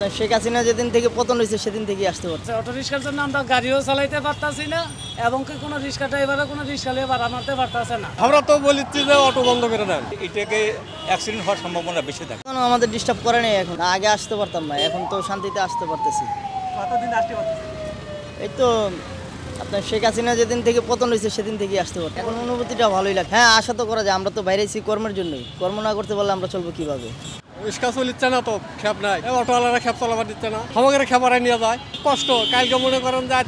শেখ হাসিনা যেদিন থেকে পতন হয়েছে সেদিন থেকেই আসতে পারছে। অটো রিক্সার জন্য আমরা গাড়িও চালাইতে পারতাছি না এবং কি কোনো রিক্সা ড্রাইভারে কোনো রিক্সা নিয়ে ভাড়া মারতে পারতাছে না। আমরা তো বলেছি যে অটো বন্ধ করে দেন, এটাকে অ্যাক্সিডেন্ট হওয়ার সম্ভাবনা বেশি থাকে। এখন আমাদের ডিস্টার্ব করে নেই, এখন আগে আসতে পারতাম না, এখন তো শান্তিতে আসতে পারতেছি। কতদিন আসতে পারতেছি? এই তো আপনার শেখ হাসিনা যেদিন থেকে পতন হয়েছে সেদিন থেকেই আসতে পারতাম। এখন অনুভূতিটা ভালোই লাগে। হ্যাঁ, আশা তো করা যায়, আমরা তো বাইরেছি কর্মের জন্যই। কর্ম না করতে পারলে আমরা চলবো কিভাবে? রিক্সা চলিচ্ছে না তো, খেপ নাই, অটোওয়ালারা খেপ চালাবার দিচ্ছে না, আমাকে খেপারাই নিয়ে যায়। কষ্ট, কালকে মনে করেন যে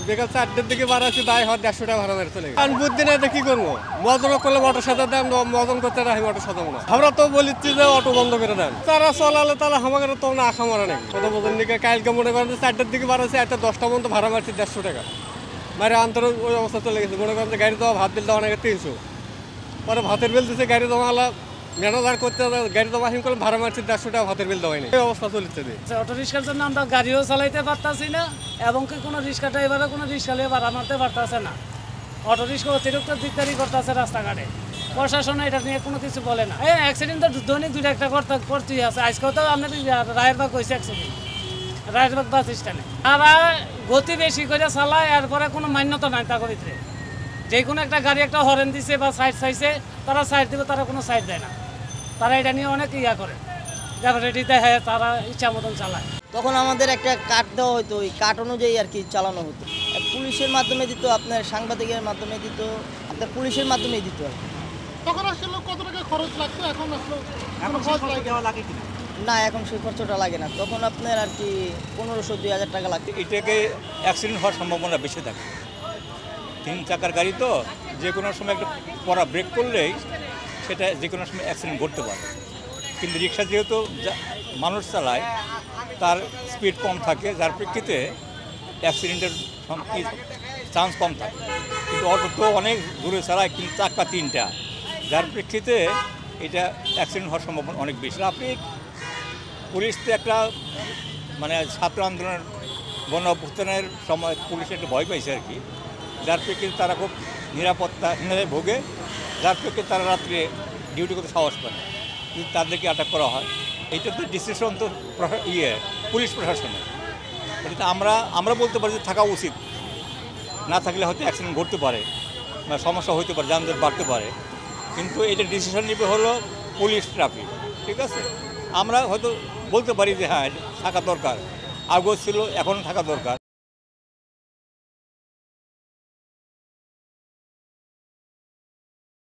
বিকাল 4টার দিকে বাড়াচ্ছি, দায় হয় 150 টাকা ভাড়া মেরে চলে গেছে। কারণ বুদ্ধি নেই, কি করবো? মজন করলে অটো সাথে দেন, মজন করতে রাখি অটো সাথে না। আমরা তো বলেছি যে অটো বন্ধ করে দেন, তারা চলালে তাহলে আমাকে তো না আশা মারা নেই। কথা বলতেন দিকে কালকে মনে করেন যে 4টার দিকে বাড়াচ্ছি, 10টা পর্যন্ত ভাড়া মারছি 150 টাকা মারে আন্তর ওই অবস্থা চলে গেছে। মনে করেন যে গাড়ি দেওয়া ভাত বিল দেওয়া অনেক 300, পরে ভাতের বিল দিচ্ছে গাড়ি দেওয়া ম্যানেজার করতে গাড়ি দেওয়া হিম করলে ভাড়া মারছি 150 টাকা ভাতের বিল দেওয়াই নেই। এই অবস্থা চলছে। অটো রিক্সার জন্য আমরা গাড়িও চালাইতে পারতাছি না এবং কি কোনো রিক্সা ড্রাইভারে কোনো রিক্সা নিয়ে ভাড়া মারতে পারতাছে না। অটো রিক্সা অতিরিক্ত দিকদারি করতেছে রাস্তাঘাটে, প্রশাসন এটা নিয়ে কোনো কিছু বলে না। এই অ্যাক্সিডেন্ট তো দৈনিক 2-1টা করতেই আছে। আজকেও তো আপনার রায়েরবাগ হয়েছে অ্যাক্সিডেন্ট, রায়েরবাগ বাস স্ট্যান্ডে। তারা গতি বেশি করে চালায়, এরপরে কোনো মান্যতা নাই তা করিতে। যে কোনো একটা গাড়ি একটা হরেন দিছে বা সাইড চাইছে, তারা সাইড দিবে, তারা কোনো সাইড দেয় না। তারা এটা নিয়ে অনেক ইয়া করে, রেডিতে হ্যাঁ তারা ইচ্ছা মতন চালায়। তখন আমাদের একটা কাট দেওয়া হতো, ওই কাট অনুযায়ী আর কি চালানো হতো। পুলিশের মাধ্যমে দিত, আপনার সাংবাদিকের মাধ্যমে দিত, আপনার পুলিশের মাধ্যমেই দিত আর কি। তখন আসলে কত টাকা খরচ লাগতো, এখন আসলে দেওয়া লাগে কিনা? না, এখন সেই খরচটা লাগে না। তখন আপনার আর কি 1500-2000 টাকা লাগতো। এটাকে অ্যাক্সিডেন্ট হওয়ার সম্ভাবনা বেশি থাকে। 3 চাকার গাড়ি তো, যে কোনো সময় একটা পড়া ব্রেক করলেই সেটা যে কোনো সময় অ্যাক্সিডেন্ট ঘটতে পারে। কিন্তু রিক্সা যেহেতু মানুষ চালায়, তার স্পিড কম থাকে, যার প্রেক্ষিতে অ্যাক্সিডেন্টের চান্স কম থাকে। কিন্তু অটো তো অনেক দূরে চালায়, কিন্তু চাকা 3টা, যার প্রেক্ষিতে এটা অ্যাক্সিডেন্ট হওয়ার সম্ভাবনা অনেক বেশি। ট্রাফিক পুলিশ তো একটা মানে ছাত্র আন্দোলনের গণ অভ্যুত্থানের সময় পুলিশ একটা ভয় পাইছে আর কি, যার প্রেক্ষিতে তারা খুব নিরাপত্তাহীনতায় ভোগে, যার প্রেক্ষিতে তারা রাত্রে ডিউটি করতে সাহস পায়, কিন্তু তাদেরকে আটক করা হয়। এইটা তো ডিসিশন তো পুলিশ প্রশাসনের। এটা আমরা বলতে পারি যে থাকা উচিত, না থাকলে হয়তো অ্যাক্সিডেন্ট ঘটতে পারে বা সমস্যা হতে পারে, যানজট বাড়তে পারে, কিন্তু এটা ডিসিশন নেবে হলো পুলিশ ট্রাফিক। ঠিক আছে, আমরা হয়তো বলতে পারি যে হ্যাঁ থাকা দরকার, আগেও ছিল, এখনও থাকা দরকার,